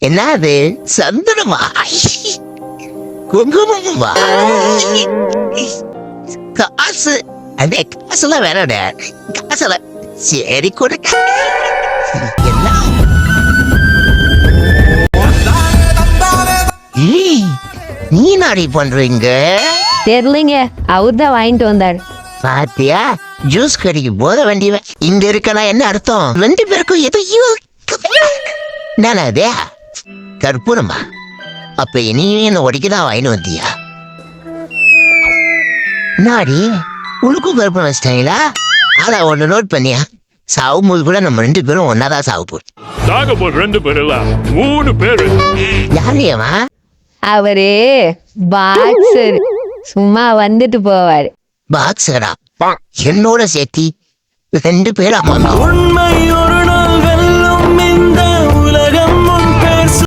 என்னது சந்தனமா? குங்குமமா? காசு? அதே காசுலாம் வேணாட. காசுல சரி கொடுக்க. எல்லாம் நீ நாடி பண்றீங்க? தெரியலங்க, அவர் தான் வாங்கிட்டு வந்தார். பாத்தியா, ஜூஸ் கடைக்கு போத வேண்டியவன் இங்க இருக்கலாம். என்ன அர்த்தம்? 2 பேருக்கும் எதையோ நானே கற்பூரமா? அப்ப இனியும் என்ன உடைக்கதான் வாங்கிட்டு வந்தியா? நாடி உனக்கும் கற்பூரம் வச்சிட்டாங்களா? ஆனா ஒண்ணு நோட் பண்ணியா, சாவும் போது கூட நம்ம 2 பேரும் ஒன்னாதான் சாவு போறோம். 2 பேர் இல்ல 3 பேரு. யாரையமா? அவரு பாக்ஸர், சும்மா வந்துட்டு போவாரு. பாக்ஸரா? என்னோட சேர்த்தி 2 பேரா? உண்மை ஒரு